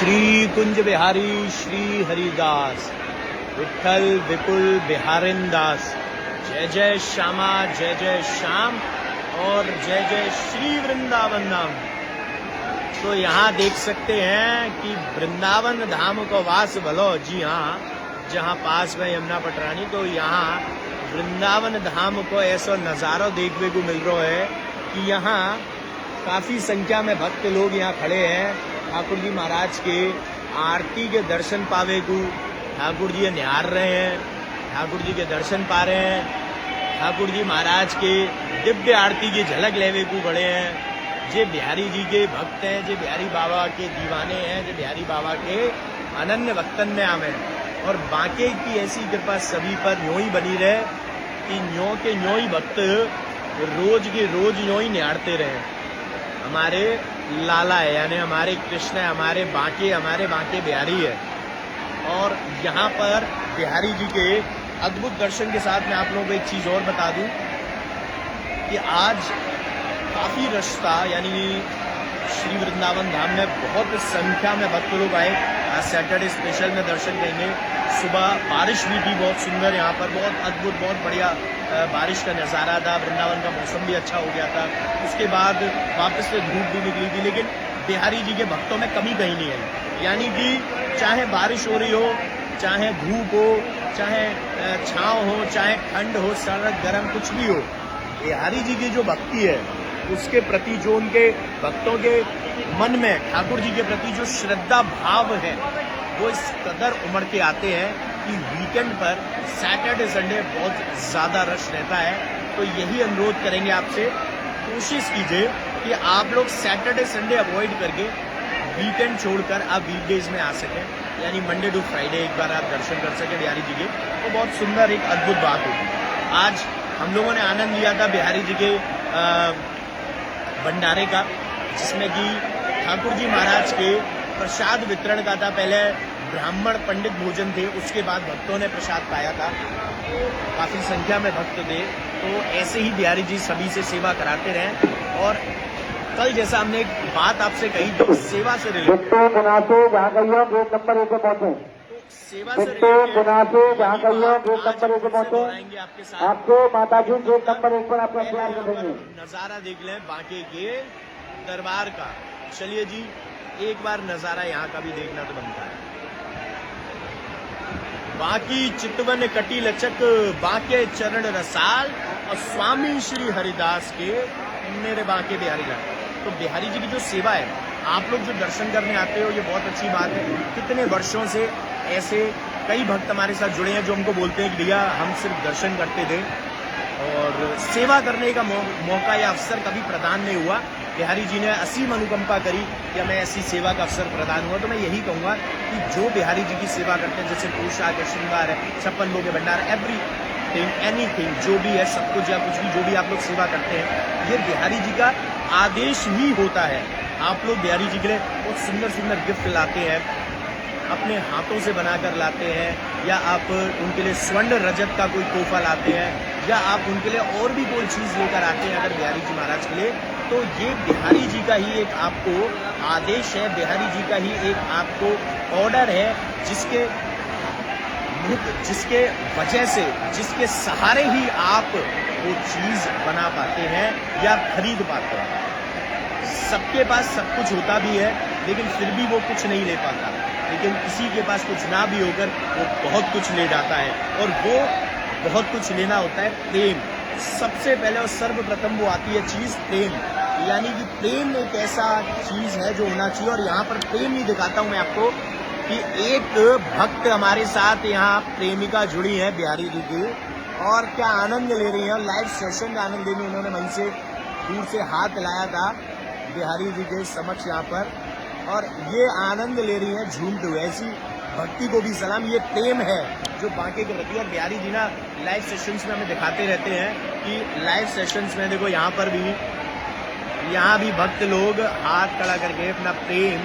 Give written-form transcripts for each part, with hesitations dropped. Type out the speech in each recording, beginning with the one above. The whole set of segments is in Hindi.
श्री कुंज बिहारी श्री हरिदास विठल विपुल बिहारिन दास। जय जय श्यामा, जय जय श्याम और जय जय श्री वृंदावन धाम। तो यहाँ देख सकते हैं कि वृंदावन धाम को वास भलो। जी हाँ, जहाँ पास में यमुना पटरानी, तो यहाँ वृंदावन धाम को ऐसा नजारा देखने को मिल रहा है कि यहाँ काफी संख्या में भक्त लोग यहाँ खड़े हैं। ठाकुर जी महाराज के आरती के दर्शन पावे को ठाकुर जी निहार रहे हैं, ठाकुर जी के दर्शन पा रहे हैं। ठाकुर जी महाराज के दिव्य आरती की झलक लेवे को खड़े हैं। जे बिहारी जी के भक्त हैं, जे बिहारी बाबा के दीवाने हैं, जे बिहारी बाबा के अनन्य भक्तन में आवे। और बांके की ऐसी कृपा सभी पर यूं ही बनी रहे कि न्यों के न्यों ही भक्त रोज के रोज यूं ही निहारते रहे। हमारे लाला है, यानी हमारे कृष्ण है, हमारे बांके बिहारी है। और यहाँ पर बिहारी जी के अद्भुत दर्शन के साथ मैं आप लोगों को एक चीज और बता दूं कि आज काफी रश था, यानी श्री वृंदावन धाम में बहुत संख्या में भक्त लोग आए। आज सैटरडे स्पेशल में दर्शन करेंगे। सुबह बारिश भी थी बहुत सुंदर, यहाँ पर बहुत अद्भुत, बहुत बढ़िया बारिश का नज़ारा था। वृंदावन का मौसम भी अच्छा हो गया था। उसके बाद वापस से धूप भी निकली थी, लेकिन बिहारी जी के भक्तों में कमी कहीं नहीं आई। यानी कि चाहे बारिश हो रही हो, चाहे धूप हो, चाहे छाँव हो, चाहे ठंड हो, सर्द गर्म कुछ भी हो, बिहारी जी की जो भक्ति है उसके प्रति, जो उनके भक्तों के मन में ठाकुर जी के प्रति जो श्रद्धा भाव है, वो इस कदर उमड़ के आते हैं कि वीकेंड पर सैटरडे संडे बहुत ज्यादा रश रहता है। तो यही अनुरोध करेंगे आपसे, कोशिश कीजिए कि आप लोग सैटरडे संडे अवॉइड करके वीकेंड छोड़कर आप वीकडेज में आ सकें, यानी मंडे टू फ्राइडे एक बार आप दर्शन कर सकें बिहारी जी के। तो बहुत सुंदर एक अद्भुत बात होगी। आज हम लोगों ने आनंद लिया था बिहारी जी के भंडारे का, जिसमें कि ठाकुर जी महाराज के प्रसाद वितरण का था। पहले ब्राह्मण पंडित भोजन थे, उसके बाद भक्तों ने प्रसाद पाया था। तो काफी संख्या में भक्त थे। तो ऐसे ही बिहारी जी सभी से सेवा कराते रहे। और कल जैसा हमने एक बात आपसे कही थी सेवा से रिलेटेड, सेवा से रिलेटेड आपके साथ आपको माता जी गेट नंबर 1 पर आपका प्यार करेंगे। नजारा देख लें बांके के दरबार का। चलिए जी, एक बार नजारा यहाँ का भी देखना तो बनता है। बाकी चितवन कटी लचक, बांके चरण रसाल और स्वामी श्री हरिदास के मेरे बांके बिहारी लाल। तो बिहारी जी की जो सेवा है, आप लोग जो दर्शन करने आते हो, ये बहुत अच्छी बात है। कितने वर्षों से ऐसे कई भक्त हमारे साथ जुड़े हैं जो हमको बोलते हैं कि भैया हम सिर्फ दर्शन करते थे और सेवा करने का मौका या अवसर कभी प्रदान नहीं हुआ। बिहारी जी ने असीम अनुकंपा करी कि हमें ऐसी सेवा का अवसर प्रदान हुआ। तो मैं यही कहूंगा कि जो बिहारी जी की सेवा करते हैं, जैसे पोशाक है, श्रृंगार है, 56 भोग के भंडार, एवरीथिंग एनीथिंग जो भी है, सब कुछ या कुछ भी जो भी आप लोग सेवा करते हैं, ये बिहारी जी का आदेश ही होता है। आप लोग बिहारी जी के लिए बहुत सुंदर सुंदर गिफ्ट लाते हैं, अपने हाथों से बनाकर लाते हैं, या आप उनके लिए स्वर्ण रजत का कोई तोहफा लाते हैं, या आप उनके लिए और भी कोई चीज लेकर आते हैं अगर बिहारी जी महाराज के लिए। तो ये बिहारी जी का ही एक आपको आदेश है, बिहारी जी का ही एक आपको ऑर्डर है, जिसके वजह से, जिसके सहारे ही आप वो चीज बना पाते हैं या खरीद पाते हैं। सबके पास सब कुछ होता भी है, लेकिन फिर भी वो कुछ नहीं ले पाता। लेकिन किसी के पास कुछ ना भी होकर वो बहुत कुछ ले जाता है, और वो बहुत कुछ लेना होता है प्रेम। सबसे पहले और सर्वप्रथम वो आती है चीज प्रेम, यानी कि प्रेम एक ऐसा चीज है जो होना चाहिए। और यहाँ पर प्रेम नहीं दिखाता हूँ मैं आपको कि एक भक्त हमारे साथ यहाँ प्रेमिका जुड़ी है बिहारी जी की, और क्या आनंद ले रही है। लाइव सेशन का आनंद लेने उन्होंने वहीं से दूर से हाथ लाया था बिहारी जी के समक्ष यहाँ पर, और ये आनंद ले रही है झूमते हुए। ऐसी भक्ति को भी सलाम। ये प्रेम है जो बांके के प्रति। और बिहारी जी ना लाइव सेशंस में हमें दिखाते रहते हैं कि लाइव सेशंस में देखो यहाँ पर भी, यहाँ भी भक्त लोग हाथ खड़ा करके अपना प्रेम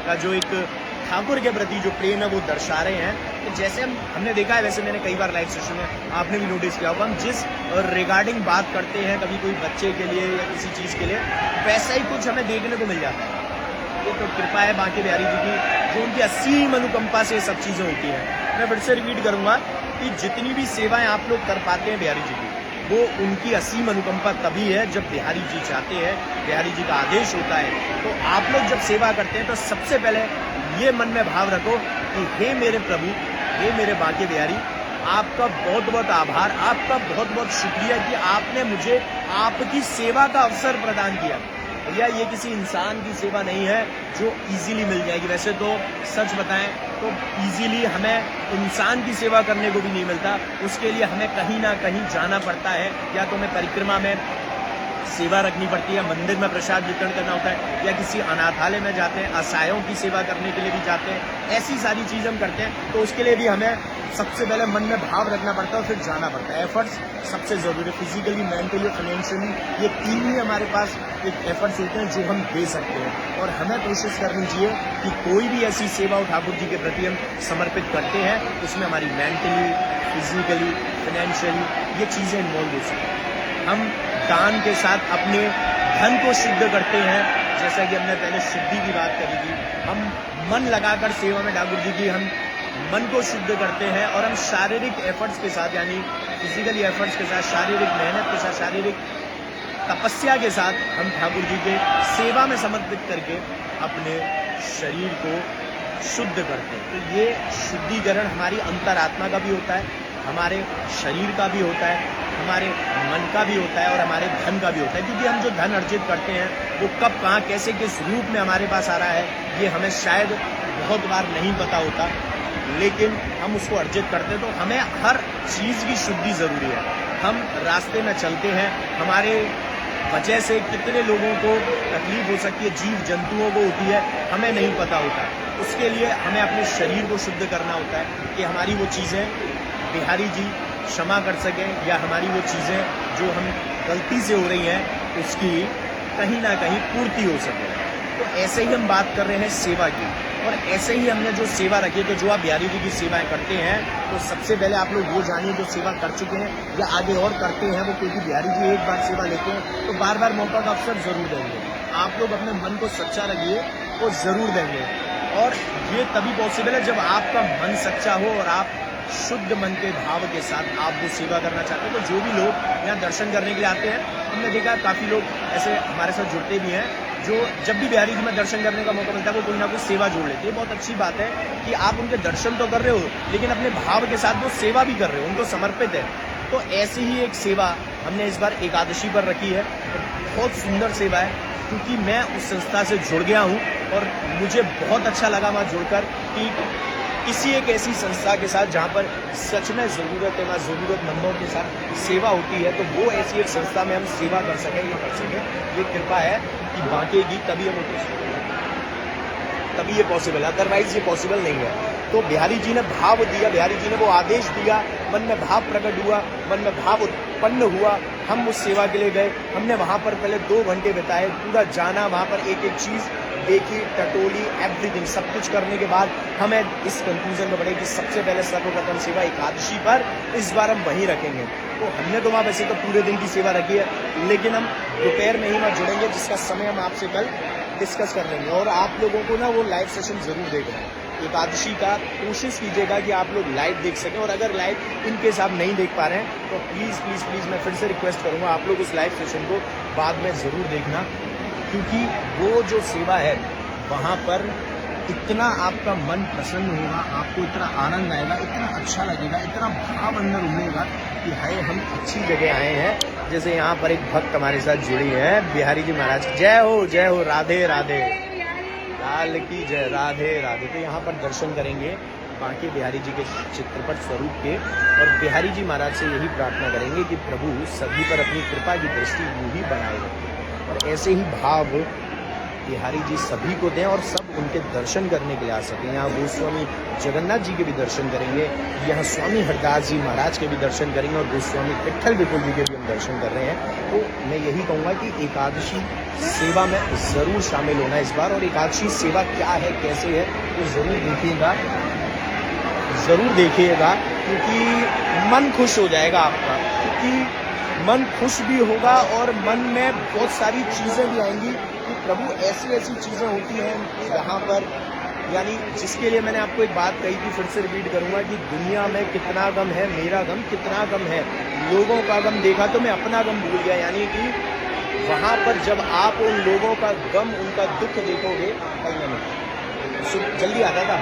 का जो एक ठाकुर के प्रति जो प्रेम है वो दर्शा रहे हैं। तो जैसे हमने देखा है, वैसे मैंने कई बार लाइव सेशन में आपने भी नोटिस किया होगा, हम जिस रिगार्डिंग बात करते हैं, कभी कोई बच्चे के लिए या किसी चीज के लिए, वैसा ही कुछ हमें देखने को मिल जाता है। ये तो कृपा है बांके बिहारी जी की, जो उनकी असीम अनुकंपा से सब चीजें होती हैं। मैं फिर से रिपीट करूंगा कि जितनी भी सेवाएं आप लोग कर पाते हैं बिहारी जी की, वो उनकी असीम अनुकंपा तभी है जब बिहारी जी चाहते हैं, बिहारी जी का आदेश होता है। तो आप लोग जब सेवा करते हैं तो सबसे पहले ये मन में भाव रखो कि हे मेरे प्रभु, हे मेरे बांके बिहारी, आपका बहुत बहुत आभार, आपका बहुत बहुत शुक्रिया कि आपने मुझे आपकी सेवा का अवसर प्रदान किया। भैया ये किसी इंसान की सेवा नहीं है जो इजीली मिल जाएगी। वैसे तो सच बताएं तो इजीली हमें इंसान की सेवा करने को भी नहीं मिलता, उसके लिए हमें कहीं ना कहीं जाना पड़ता है, या तो हमें परिक्रमा में सेवा रखनी पड़ती है, मंदिर में प्रसाद वितरण करना होता है, या किसी अनाथालय में जाते हैं, असहायों की सेवा करने के लिए भी जाते हैं। ऐसी सारी चीज़ हम करते हैं, तो उसके लिए भी हमें सबसे पहले मन में भाव रखना पड़ता है और फिर जाना पड़ता है। एफर्ट्स सबसे ज़रूरी है, फिजिकली, मेंटली, फाइनेंशियली, ये तीन ही हमारे पास एक एफर्ट्स होते हैं जो हम दे सकते हैं। और हमें कोशिश करनी चाहिए कि कोई भी ऐसी सेवा ठाकुर जी के प्रति हम समर्पित करते हैं, उसमें हमारी मेंटली, फिजिकली, फाइनेंशियली ये चीज़ें इन्वॉल्व हो सकती हैं। हम दान के साथ अपने धन को शुद्ध करते हैं, जैसा कि हमने पहले शुद्धि की बात करी थी। हम मन लगाकर सेवा में ठाकुर जी की हम मन को शुद्ध करते हैं, और हम शारीरिक एफर्ट्स के साथ, यानी फिजिकली एफर्ट्स के साथ, शारीरिक मेहनत के साथ, शारीरिक तपस्या के साथ हम ठाकुर जी के सेवा में समर्पित करके अपने शरीर को शुद्ध करते हैं। तो ये शुद्धिकरण हमारी अंतरात्मा का भी होता है, हमारे शरीर का भी होता है, हमारे मन का भी होता है, और हमारे धन का भी होता है। क्योंकि हम जो धन अर्जित करते हैं वो कब, कहाँ, कैसे, किस रूप में हमारे पास आ रहा है, ये हमें शायद बहुत बार नहीं पता होता, लेकिन हम उसको अर्जित करते हैं। तो हमें हर चीज़ की शुद्धि ज़रूरी है। हम रास्ते में चलते हैं, हमारे वजह से कितने लोगों को तकलीफ हो सकती है, जीव जंतुओं को होती है, हमें नहीं पता होता। उसके लिए हमें अपने शरीर को शुद्ध करना होता है कि हमारी वो चीज़ें बिहारी जी क्षमा कर सकें, या हमारी वो चीज़ें जो हम गलती से हो रही हैं उसकी कहीं ना कहीं पूर्ति हो सके। तो ऐसे ही हम बात कर रहे हैं सेवा की, और ऐसे ही हमने जो सेवा रखी है, तो जो आप बिहारी जी की सेवाएं करते हैं, तो सबसे पहले आप लोग वो जानिए जो सेवा कर चुके हैं या आगे और करते हैं वो, क्योंकि बिहारी जी एक बार सेवा लेते हैं तो बार बार मौका का अवसर जरूर देंगे। आप लोग अपने मन को सच्चा रखिए, वो जरूर देंगे, और ये तभी पॉसिबल है जब आपका मन सच्चा हो और आप शुद्ध मन के भाव के साथ आप वो सेवा करना चाहते हैं। तो जो भी लोग यहाँ दर्शन करने के लिए आते हैं, हमने देखा काफ़ी लोग ऐसे हमारे साथ जुड़ते भी हैं, जो जब भी बिहारी जी में दर्शन करने का मौका मिलता है वो कोई ना कोई सेवा जोड़ लेते हैं। बहुत अच्छी बात है कि आप उनके दर्शन तो कर रहे हो, लेकिन अपने भाव के साथ वो सेवा भी कर रहे हो, उनको समर्पित है। तो ऐसी ही एक सेवा हमने इस बार एकादशी पर रखी है। बहुत सुंदर सेवा है, क्योंकि मैं उस संस्था से जुड़ गया हूँ और मुझे बहुत अच्छा लगा वहाँ जुड़कर कि किसी एक ऐसी संस्था के साथ जहाँ पर सच में ज़रूरत है, वहाँ ज़रूरतमंदों के साथ सेवा होती है, तो वो ऐसी एक संस्था में हम सेवा कर सकें, ये कर सकें। ये कृपा है कि बांके की, तभी हम तभी ये पॉसिबल है, अदरवाइज ये पॉसिबल नहीं है। तो बिहारी जी ने भाव दिया, बिहारी जी ने वो आदेश दिया, मन में भाव प्रकट हुआ, मन में भाव उत्पन्न हुआ, हम उस सेवा के लिए गए। हमने वहाँ पर पहले 2 घंटे बिताए, पूरा जाना, वहाँ पर एक एक चीज़ देखी, टटोली, एवरीथिंग, सब कुछ करने के बाद हमें इस कंक्लूजन में बढ़े कि सबसे पहले सर्वप्रथम सेवा एकादशी पर इस बार हम वहीं रखेंगे। तो हमने तो वहाँ वैसे तो पूरे दिन की सेवा रखी है, लेकिन हम दोपहर में ही वहाँ जुड़ेंगे, जिसका समय हम आपसे कल डिस्कस कर लेंगे। और आप लोगों को ना वो लाइव सेशन ज़रूर देखना है एकादशी का। कोशिश कीजिएगा कि आप लोग लाइव देख सकें, और अगर लाइव इनकेस आप नहीं देख पा रहे हैं तो प्लीज़ प्लीज़ प्लीज़ मैं फिर से रिक्वेस्ट करूँगा, आप लोग उस लाइव सेशन को बाद में ज़रूर देखना, क्योंकि वो जो सेवा है वहाँ पर इतना आपका मन प्रसन्न होगा, आपको इतना आनंद आएगा, इतना अच्छा लगेगा, इतना भाव अंदर उमड़ेगा कि हाय हम अच्छी जगह आए हैं। जैसे यहाँ पर एक भक्त हमारे साथ जुड़ी है, बिहारी जी महाराज, जय हो जय हो, राधे राधे, लाल की जय, राधे राधे। तो यहाँ पर दर्शन करेंगे बांके बिहारी जी के चित्रपट स्वरूप के, और बिहारी जी महाराज से यही प्रार्थना करेंगे कि प्रभु सभी पर अपनी कृपा की दृष्टि यूं ही बनाए रखें, और ऐसे ही भाव बिहारी जी सभी को दें और सब उनके दर्शन करने के लिए आ सकें। यहाँ गोस्वामी जगन्नाथ जी के भी दर्शन करेंगे, यहाँ स्वामी हरदास जी महाराज के भी दर्शन करेंगे, और गोस्वामी विट्ठल बिकुल जी के भी हम दर्शन कर रहे हैं। तो मैं यही कहूँगा कि एकादशी सेवा में ज़रूर शामिल होना इस बार, और एकादशी सेवा क्या है, कैसे है, तो ज़रूर देखिएगा, क्योंकि मन खुश हो जाएगा आपका, क्योंकि मन खुश भी होगा और मन में बहुत सारी चीज़ें भी आएंगी। प्रभु ऐसी ऐसी चीज़ें होती हैं यहाँ पर, यानी जिसके लिए मैंने आपको एक बात कही थी, फिर से रिपीट करूंगा कि दुनिया में कितना गम है, मेरा गम कितना गम है। लोगों का गम देखा तो मैं अपना गम भूल गया, यानी कि वहाँ पर जब आप उन लोगों का गम, उनका दुख देखोगे, जल्दी आता था।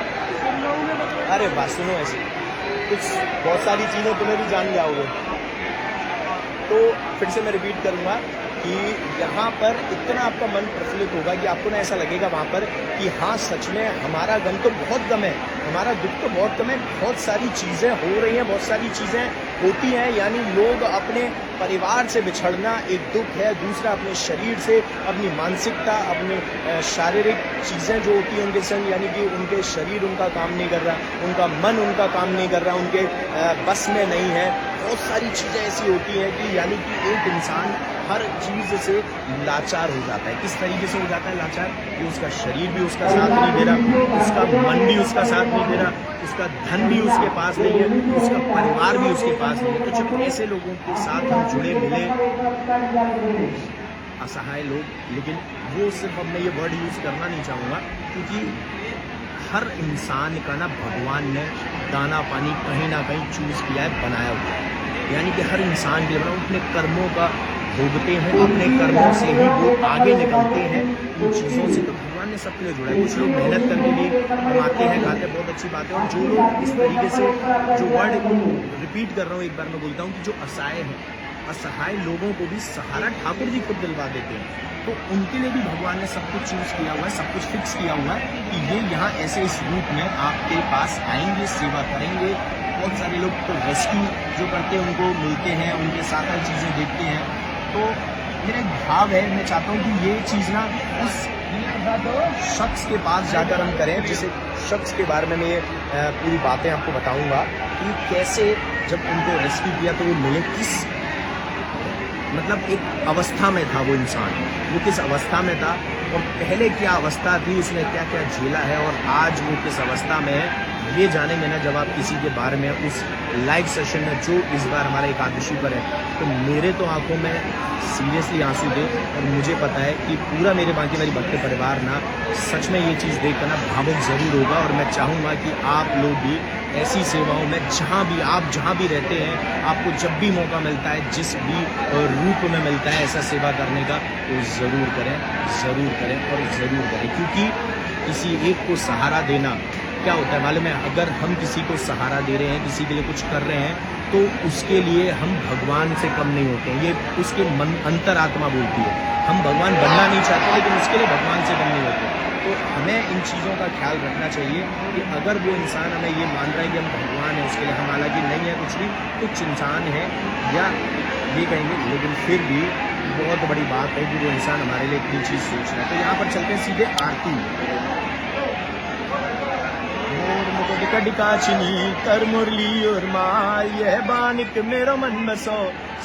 अरे बात सुनो, ऐसे कुछ बहुत सारी चीज़ें तुम्हें भी जान जाओगे। तो फिर से मैं रिपीट करूंगा कि यहाँ पर इतना आपका मन प्रफुल्लित होगा कि आपको ना ऐसा लगेगा वहाँ पर कि हाँ सच में हमारा गम तो बहुत कम है, हमारा दुख तो बहुत कम है। बहुत सारी चीज़ें हो रही हैं, बहुत सारी चीज़ें होती हैं, यानी लोग अपने परिवार से बिछड़ना एक दुख है, दूसरा अपने शरीर से, अपनी मानसिकता, अपने शारीरिक चीज़ें जो होती हैं उनके संग, यानी कि उनके शरीर उनका काम नहीं कर रहा, उनका मन उनका काम नहीं कर रहा, उनके बस में नहीं है। बहुत सारी चीज़ें ऐसी होती हैं कि यानी कि एक इंसान हर चीज़ से लाचार हो जाता है। किस तरीके से हो जाता है लाचार? कि उसका शरीर भी उसका साथ नहीं दे रहा, उसका मन भी उसका साथ नहीं दे रहा, उसका धन भी उसके पास नहीं है, उसका परिवार भी उसके पास नहीं है। तो जब ऐसे लोगों के साथ हम जुड़े मिले, असहाय लोग, लेकिन वो सिर्फ अब मैं ये वर्ड यूज़ करना नहीं चाहूँगा, क्योंकि हर इंसान का ना भगवान ने दाना पानी कहीं ना कहीं चूज़ किया है, बनाया हुआ है। यानी कि हर इंसान के लिए अपने कर्मों का भोगते हैं, अपने कर्मों से ही वो आगे निकलते हैं। उन चीज़ों से तो भगवान ने सबके लिए जोड़ा है। कुछ लोग मेहनत करके भी कमाते हैं, खाते हैं, बहुत अच्छी बात है। और जो लोग इस तरीके से, जो वर्ड रिपीट कर रहा हूँ, एक बार मैं बोलता हूँ कि जो असहाय लोगों को भी सहारा ठाकुर जी खुद दिलवा देते हैं। तो उनके लिए भी भगवान ने सब कुछ चूज़ किया हुआ है, सब कुछ फिक्स किया हुआ है कि ये यहाँ ऐसे इस रूप में आपके पास आएंगे, सेवा करेंगे। बहुत सारे लोग तो रेस्क्यू जो करते हैं उनको मिलते हैं, उनके साथ हर चीज़ें देखते हैं। तो मेरा एक भाव है, मैं चाहता हूँ कि ये चीज़ ना उस शख्स के पास जाकर हम करें, जिस शख्स के बारे में मैं ये पूरी बातें आपको बताऊँगा कि कैसे जब उनको रेस्क्यू किया तो वो मिले, किस मतलब एक अवस्था में था वो इंसान, वो किस अवस्था में था और पहले क्या अवस्था थी, उसने क्या क्या झेला है और आज वो किस अवस्था में है, ये जानेंगे ना जब आप किसी के बारे में उस लाइव सेशन में जो इस बार हमारे एकादशी पर है। तो मेरे तो आंखों में सीरियसली आंसू थे और मुझे पता है कि पूरा मेरे बाकी मेरी भक्त परिवार ना सच में ये चीज़ देख कर ना भावुक ज़रूर होगा। और मैं चाहूँगा कि आप लोग भी ऐसी सेवाओं में जहाँ भी रहते हैं, आपको जब भी मौका मिलता है, जिस भी रूप में मिलता है ऐसा सेवा करने का, तो ज़रूर करें और ज़रूर करें। क्योंकि किसी एक को सहारा देना क्या होता है मालूम है? अगर हम किसी को सहारा दे रहे हैं, किसी के लिए कुछ कर रहे हैं, तो उसके लिए हम भगवान से कम नहीं होते हैं। ये उसके मन अंतरात्मा बोलती है। हम भगवान बनना नहीं चाहते, लेकिन उसके लिए भगवान से कम नहीं होते। तो हमें इन चीज़ों का ख्याल रखना चाहिए कि अगर वो इंसान हमें ये मान रहा है कि हम भगवान हैं उसके लिए, हम हालांकि नहीं है कुछ भी, कुछ इंसान है या ये कहेंगे, लेकिन फिर भी बहुत बड़ी बात है कि वो इंसान हमारे लिए इतनी चीज़ सोच रहा है। तो यहाँ पर चलते हैं सीधे आरती। कडिकाचिनी कर मुरली और माल, यह बानिक मेरो मन बसो,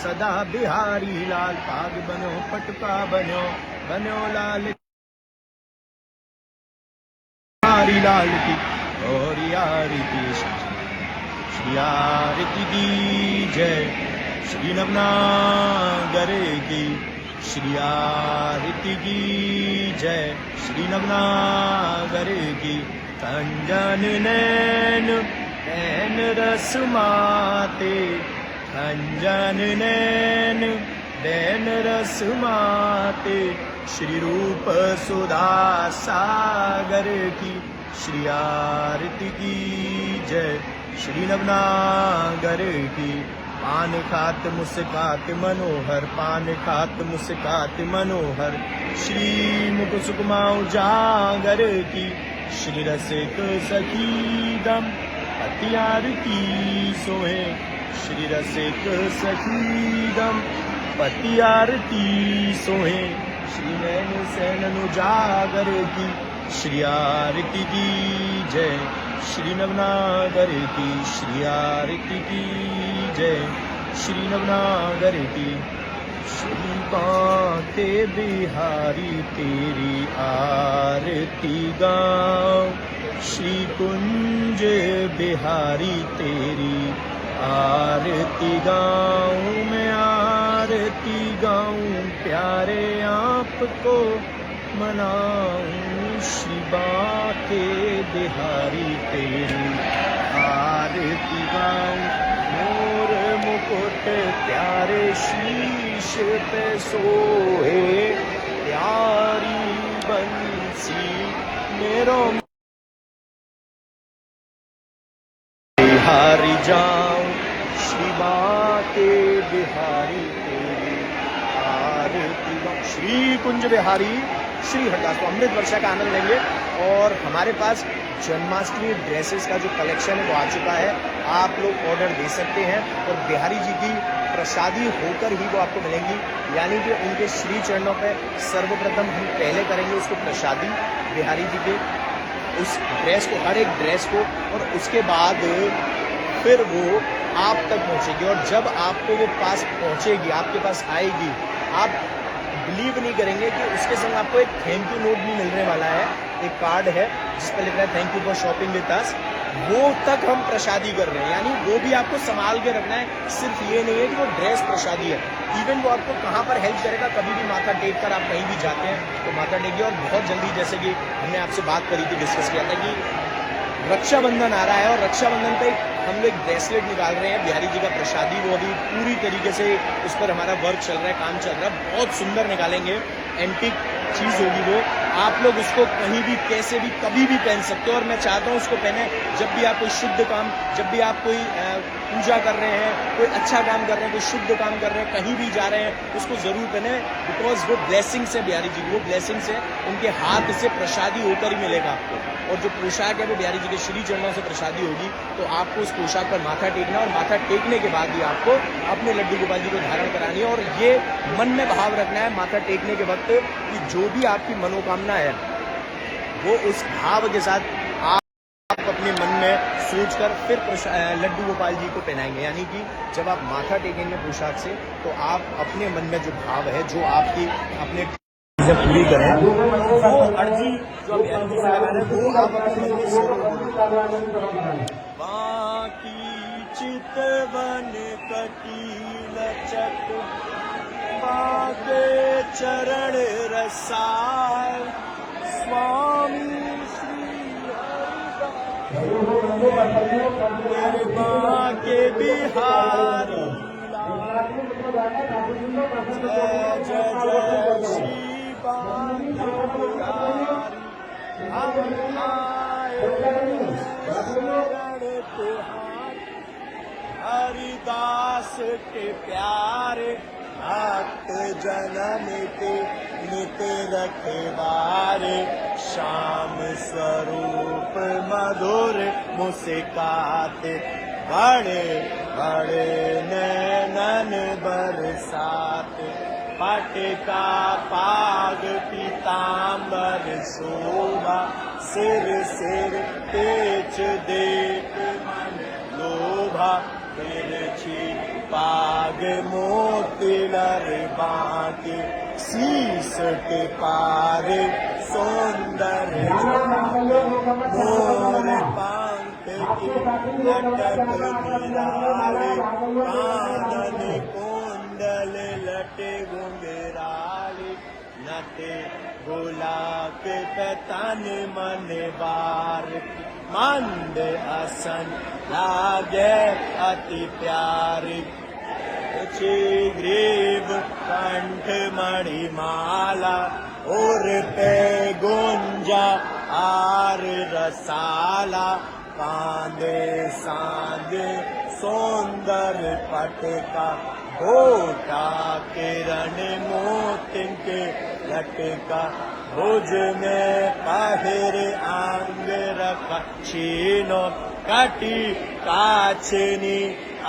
सदा बिहारी लाल। पाग बनो पटका बनो लाल बिहारी लाल की और आरती, श्री आरती की जय, श्री नवनागर की श्री आरती की जय, श्री नवनागर की। कंजन नैन रस माते, कंजन नैन रस माते, श्री रूप सुधा सागर की श्री आरती की जय, श्री नवनागर की। पान खात मुस्कात मनोहर, पान खात मुस्कात मनोहर, श्री मुख सुकुमा उजागर की श्री रसिक सखीदम पतियार की सोहे, श्री रसिक सखीदम पतियार की सोहे, श्री नैन सैनन उजागर की श्री आरती की जय, श्री नवनागर की श्री आरती की जय, श्री नवनागर की। श्री कांते बिहारी तेरी आरती गाऊं, श्री कुंज बिहारी तेरी आरती गाऊं, मैं आरती गाऊं प्यारे आपको मनाऊं शिवा के बिहारी तेरी आरती गाऊं। मोर मुकुट प्यारे शीश पे सोहे प्यारी बंसी मेरो बिहारी जाऊं शिवा के बिहारी तेरी आरती गाऊं। श्री कुंज बिहारी श्री हरिदास। तो अमृत वर्षा का आनंद लेंगे और हमारे पास जन्माष्टमी ड्रेसेस का जो कलेक्शन है वो आ चुका है। आप लोग ऑर्डर दे सकते हैं और बिहारी जी की प्रसादी होकर ही वो आपको मिलेंगी, यानी कि उनके श्री चरणों पे सर्वप्रथम हम पहले करेंगे उसको प्रसादी बिहारी जी के उस ड्रेस को, हर एक ड्रेस को, और उसके बाद फिर वो आप तक पहुंचेगी। और जब आपको वो पास पहुंचेगी, आपके पास आएगी, आप बिलीव नहीं करेंगे कि उसके संग आपको एक थैंक यू नोट भी मिलने वाला है। एक कार्ड है जिस पर लिख रहा है thank you for shopping with us. वो तक हम प्रसादी कर रहे हैं, यानी वो भी आपको संभाल के रखना है। सिर्फ ये नहीं है कि वो ड्रेस प्रसादी है, इवन वो आपको कहाँ पर हेल्प करेगा। कभी भी माथा टेक कर आप कहीं भी जाते हैं तो माथा टेकिए। और बहुत जल्दी, जैसे कि हमने आपसे बात करी थी, डिस्कस किया था कि रक्षाबंधन आ रहा है और रक्षाबंधन पे हम लोग एक निकाल रहे हैं बिहारी जी का प्रसादी। वो अभी पूरी तरीके से उस पर हमारा वर्क चल रहा है, काम चल रहा है, बहुत सुंदर निकालेंगे। एंटीक चीज होगी वो, आप लोग उसको कहीं भी कैसे भी कभी भी पहन सकते हो। और मैं चाहता हूँ उसको पहने जब भी आप कोई शुद्ध काम, जब भी आप कोई पूजा कर रहे हैं, कोई अच्छा काम कर रहे हैं, कोई शुद्ध काम कर रहे हैं, कहीं भी जा रहे हैं, उसको जरूर पहने। बिकॉज वो ब्लेसिंग्स है बिहारी जी की, वो ब्लेसिंग्स है, उनके हाथ से प्रसादी होकर ही मिलेगा आपको। और जो पोशाक है वो बिहारी जी के श्री चरणों से प्रसादी होगी। तो आपको उस पोशाक पर माथा टेकना और माथा टेकने के बाद ही आपको अपने लड्डू गोपाल जी को धारण करानी है। और ये मन में भाव रखना है माथा टेकने के वक्त कि जो भी आपकी मनोकामना है वो उस भाव के साथ आप अपने मन में सोचकर फिर लड्डू गोपाल जी को पहनाएंगे। यानी कि जब आप माथा टेकेंगे पोशाक से तो आप अपने मन में जो भाव है, जो आपकी अपने पूरी करें, वो अर्जी जो आप बिहारी जी से लगा रहे हैं वो आप अपने मन में बाकी चितवन कटील चक बाके चरण रसाल स्वामी श्री बाके बिहारी जय जय जय श्री हरिदास के प्यारे भक्त जनम के नित रखवारे श्याम स्वरूप मधुर मुस्काते बड़े बड़े नैनन बरसाते पटका पाग पीताम्बर शोभा सिर सिर तेज देख मन लोभा तिरछी पाग मोतिलर बांके शीस के पारे सुंदर मोर पंख के लटक निराले कानन कुंडल लटे घुंघराले नटे गुलाब तन मन बार मंद असन लागे अति प्यारे ग्रीव कंठ मणिमाला और पे गुंजा आर रसाला कांदे सांदे सौंदर पटका होटा किरण मोतिन के लटका भुज में पहिर अंग रखा छीनो कटी काछनी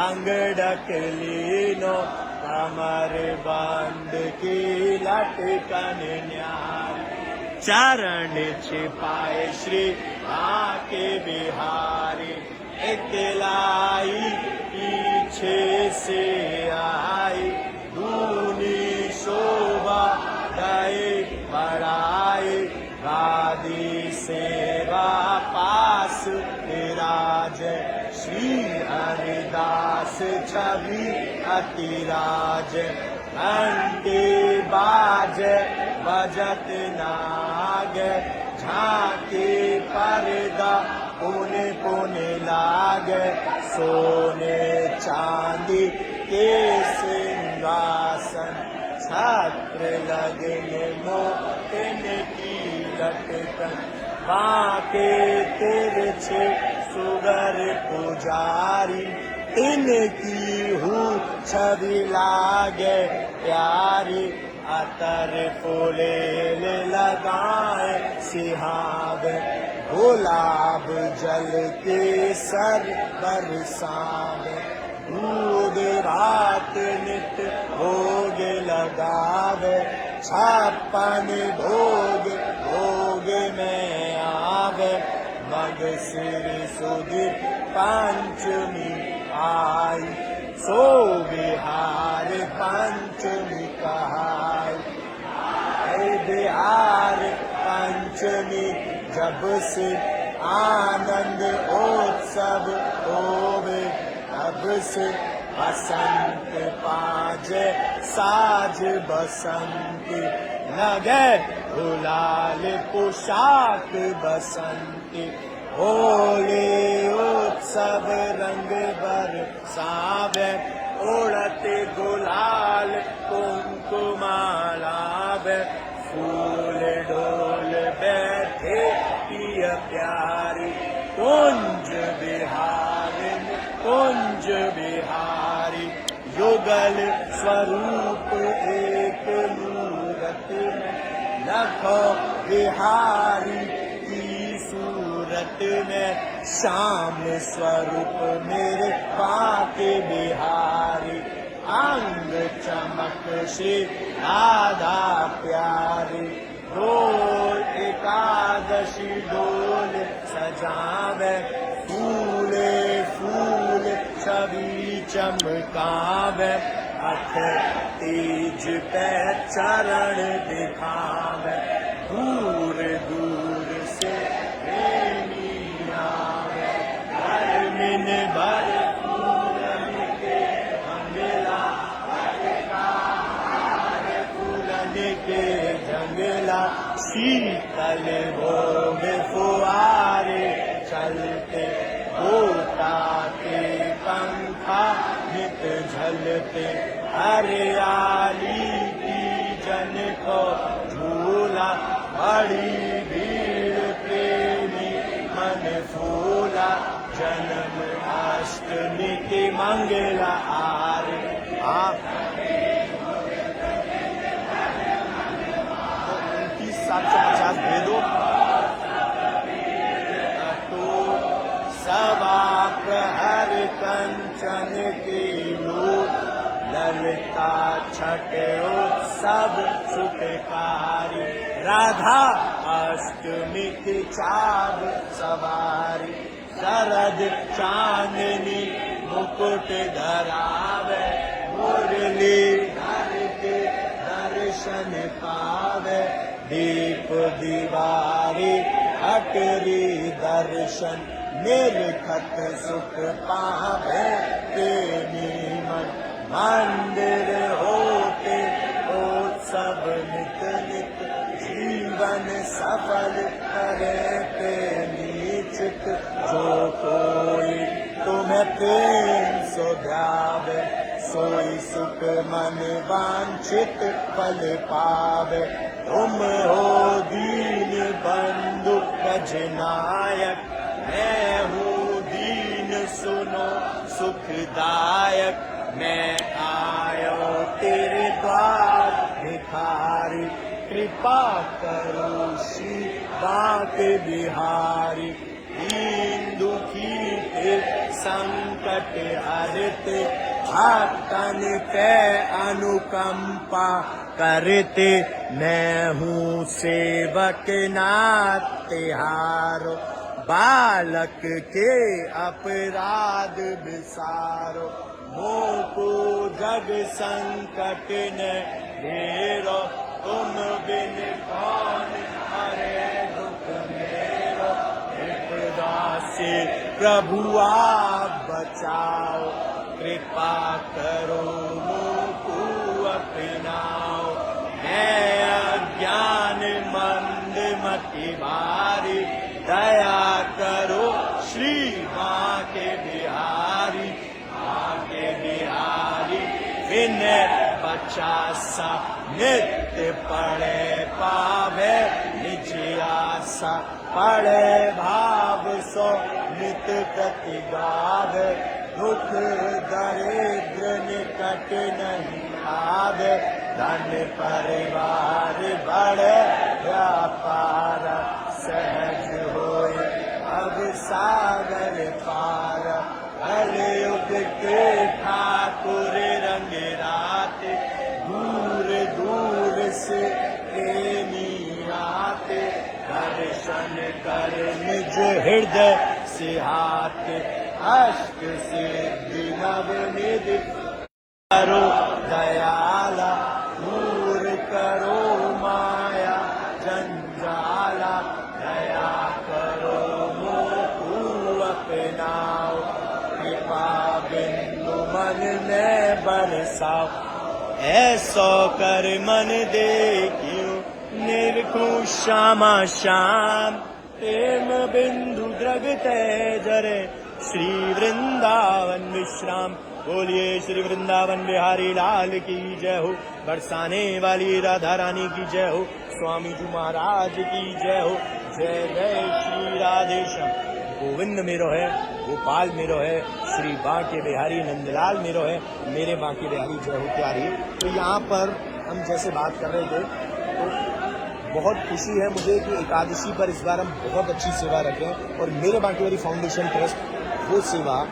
अंग डकलीनो कमर बंद की लटकन न्यार चरण छिपाए श्री आके बिहारी इतलाई पीछे से आई दूनी शोभा गए बढ़ाए गादी सेवा पास विराज श्री हरिदास छवि अतिराज घंटे बाज बजत नाग झांकी पर्दा पुने पुने लागे सोने चांदी के सिंहासन छत्र लगे मोतिन की लटकन बाके तिरछे सुगर पुजारी इनकी हूँ छवि लागे प्यारी अतर फूले लगाए सिहावे गुलाब जल के सर बरसावे दूध रात नित भोग लगावे छप्पन भोग भोग में आवे मग सिर सुध पंचमी आई सो बिहार पंचमी कहाई बिहार पंचमी जब से आनंद उत्सव होवे तब से बसंत पाजे साज बसंती लगे गुलाल पोशाक बसंती होली उत्सव रंग बरसावे उड़ते गुलाल कुंकुमालावे फूल डोल बैठे पिय प्यारी कुंज बिहारी युगल स्वरूप एक मूरत में लखो बिहारी की सूरत में श्याम स्वरूप मेरे पाके बिहारी अंग चमक से राधा प्यारी डोल एकादशी डोल सजावे फूले फूल छवि चमकावे अख तेज पे चरण दिखावे दूर दूर से प्रेमी आवे हर मिन भर फूलन के मंगला फूलन के जंगला शीतल भोग फुआरे चलते होता के पंखा नित झलते हरियाली की जन को झूला बड़ी भीड़ प्रेमी मन फूला जन्म अष्टमी की मंगला आरे आप 750 भेदों सवा प्रहर कंचन की लूट ललिता छठ उत्सव सुखकारी राधा अष्टमी की चाव सवारी शरद चांदनी मुकुट धरावे मुरली धर के दर्शन पावे दीप दीवारी अटरी दर्शन निर्खत सुख पावे प्रेमी मन मंदिर होते उत्सव नित नित जीवन सफल करे प्रेमी चित जो कोई तुम्हें प्रेम सो ध्यावे सोई सुख मन वांछित फल पावे तुम हो दीन बंधु गजनायक मैं हूँ दीन सुनो सुखदायक मैं आयो तेरे द्वार भिखारी कृपा करो श्री बांके बिहारी दीन दुखी के संकट हरते भक्तन के अनुकंपा करते मैं हूँ सेवक नाथ तिहारो बालक के अपराध विसारो मोको जग संकट ने घेरो तुम बिन कौन हरे दुख मेरो विपदा से प्रभु आप बचाओ कृपा करो मोको अपनाओ मैं अज्ञान मंद मति भारी, दया करो श्री बांके बिहारी, बांके बिहारी। विनय 50 नित्य पढ़े पावे, निज आशा पढ़े भाव सो नित प्रति गावे। दुख दरिद्र निकट नहीं आवे, धन परिवार बड़े व्यापार। सहज होए अब सागर पार, कलयुग के ठाकुर रंग रात। दूर दूर से प्रेमी आते, दर्शन कर निज हृदय से हाथ। अष्ट सिद्धि नवनिधि करो दयाला, दूर करो माया जंजाला। दया करो मोह अपनाओ, कृपा बिंदु मन में बरसाओ। ऐसो कर मन देखियो निर्खुश श्यामा श्याम, प्रेम बिंदु द्रगते जरे श्री वृंदावन विश्राम। बोलिए श्री वृंदावन बिहारी लाल की जय हो, बरसाने वाली राधा रानी की जय हो, स्वामी जी महाराज की जय हो। जय जय श्री राधेश्याम। गोविंद मेरो है, गोपाल मेरो है, श्री बांके बिहारी नंदलाल मेरो है, मेरे बांके बिहारी जय हो प्यारी। तो यहाँ पर हम जैसे बात कर रहे थे, तो बहुत खुशी है मुझे कि एकादशी पर इस बार हम बहुत अच्छी सेवा रखें और मेरे बांके बिहारी फाउंडेशन ट्रस्ट वो सेवा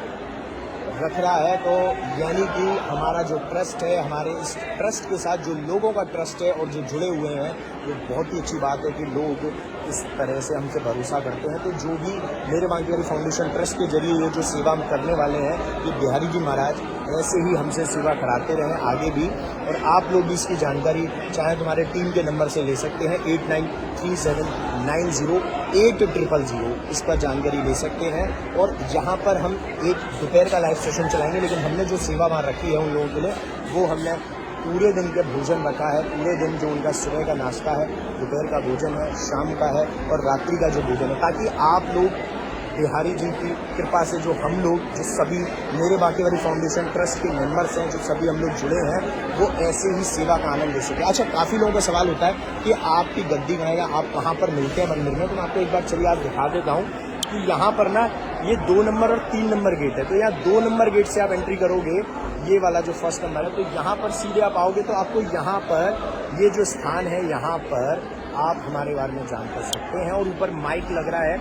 रख रहा है। तो यानी कि हमारा जो ट्रस्ट है, हमारे इस ट्रस्ट के साथ जो लोगों का ट्रस्ट है और जो जुड़े हुए हैं, वो बहुत ही अच्छी बात है कि लोग इस तरह से हमसे भरोसा करते हैं। तो जो भी मेरे बांके बिहारी फाउंडेशन ट्रस्ट के जरिए ये जो सेवा हम करने वाले हैं, कि बिहारी जी महाराज ऐसे ही हमसे सेवा कराते रहें आगे भी। और आप लोग भी इसकी जानकारी चाहे तुम्हारे टीम के नंबर से ले सकते हैं, 8937908000 इस पर जानकारी ले सकते हैं। और यहाँ पर हम एक दोपहर का लाइव सेशन चलाएंगे, लेकिन हमने जो सेवा वहाँ रखी है उन लोगों के लिए, वो हमने पूरे दिन का भोजन रखा है। पूरे दिन जो उनका सुबह का नाश्ता है, दोपहर का भोजन है, शाम का है और रात्रि का जो भोजन है, ताकि आप लोग बिहारी जी की कृपा से जो हम लोग, जो सभी मेरे बांके बिहारी फाउंडेशन ट्रस्ट के मेंबर्स हैं, जो सभी हम लोग जुड़े हैं, वो ऐसे ही सेवा का आनंद ले सके। अच्छा, काफ़ी लोगों का सवाल होता है कि आपकी गद्दी कहाँ है या आप कहाँ पर मिलते हैं मंदिर में। तो मैं आपको एक बार चलिए आज दिखा देता हूँ कि यहाँ पर ना ये 2 नंबर और 3 नंबर गेट है। तो यहाँ 2 नंबर गेट से आप एंट्री करोगे, ये वाला जो फर्स्ट नंबर है, तो यहाँ पर सीधे आप आओगे तो आपको यहाँ पर ये जो स्थान है, यहाँ पर आप हमारे बारे में जान कर सकते हैं। और ऊपर माइक लग रहा है,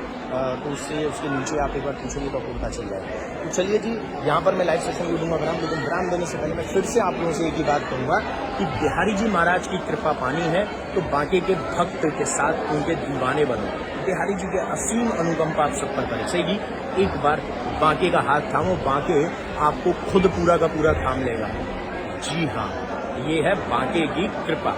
तो उससे उसके नीचे आप एक बार पूछेंगे तो आपको पता चल जाएगा। तो चलिए जी, यहाँ पर मैं लाइव सेशन भी दूंगा विराम, लेकिन विराम देने से पहले मैं फिर से आप लोगों से एक ही बात कहूँगा कि बिहारी जी महाराज की कृपा पानी है तो बांके के भक्त के साथ उनके दीवाने बनो। बिहारी जी के असीम अनुकंपा आप सब पर बरसेगी। एक बार बांके का हाथ थामो, बांके आपको खुद पूरा का पूरा थाम लेगा। जी हाँ, ये है बांके की कृपा।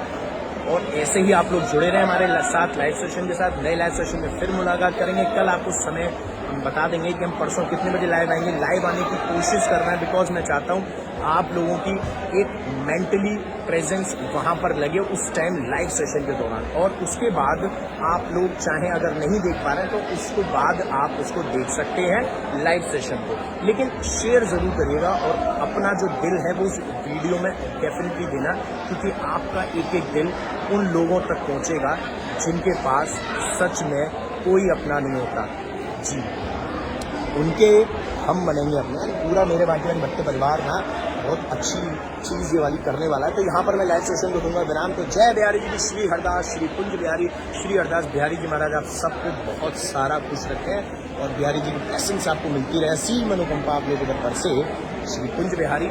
और ऐसे ही आप लोग जुड़े रहे हमारे साथ लाइव सेशन के साथ। नए लाइव सेशन में फिर मुलाकात करेंगे। कल आपको समय हम बता देंगे कि हम परसों कितने बजे लाइव आएंगे। लाइव आने की कोशिश कर रहे हैं, बिकॉज मैं चाहता हूँ आप लोगों की एक मेंटली प्रेजेंस वहाँ पर लगे उस टाइम लाइव सेशन के दौरान। और उसके बाद आप लोग चाहे अगर नहीं देख पा रहे हैं तो उसके बाद आप उसको देख सकते हैं लाइव सेशन को, लेकिन शेयर जरूर करिएगा और अपना जो दिल है वो उस वीडियो में डेफिनेटली देना, क्योंकि आपका एक एक दिल उन लोगों तक पहुँचेगा जिनके पास सच में कोई अपना नहीं होता। जी, उनके हम बनेंगे अपने। पूरा मेरे बांके भक्त परिवार ना बहुत अच्छी चीज़ ये वाली करने वाला है। तो यहाँ पर मैं लाइव सेशन को दूंगा विराम। तो जय बिहारी जी की श्री हरदास, श्री कुंज बिहारी, श्री हरदास बिहारी जी महाराज आप सबको बहुत सारा खुश रखें और बिहारी जी की ब्लेसिंग्स आपको मिलती रहे, असीम अनुकंपा आप लोगों पर बरसे। श्री कुंज बिहारी,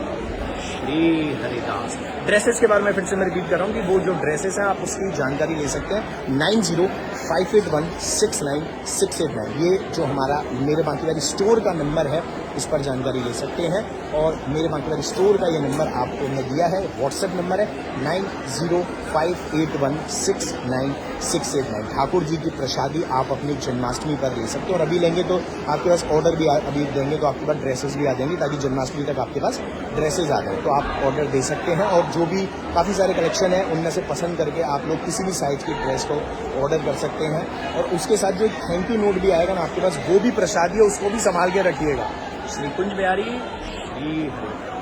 श्री हरिदास। ड्रेसेस के बारे में फिर से मैं रिपीट कर रहा हूँ कि वो जो ड्रेसेस हैं आप उसकी जानकारी ले सकते हैं 9058169689। ये जो हमारा मेरे बांके बिहारी स्टोर का नंबर है, इस पर जानकारी ले सकते हैं। और मेरे बांकीबाग स्टोर का ये नंबर आपको मैं दिया है, व्हाट्सएप नंबर है 9058169689। ठाकुर जी की प्रसादी आप अपनी जन्माष्टमी पर ले सकते हो, और अभी लेंगे तो आपके पास ऑर्डर भी अभी देंगे तो आपके पास ड्रेसेस भी आ जाएंगी, ताकि जन्माष्टमी तक आपके पास ड्रेसेस आ जाए, तो आप ऑर्डर दे सकते हैं। और जो भी काफ़ी सारे कलेक्शन है उनमें से पसंद करके आप लोग किसी भी साइज की ड्रेस को ऑर्डर कर सकते हैं। और उसके साथ जो थैंक यू नोट भी आएगा ना आपके पास, वो भी प्रसादी है, उसको भी संभाल के रखिएगा। श्री कुंज बिहारी श्री हरि।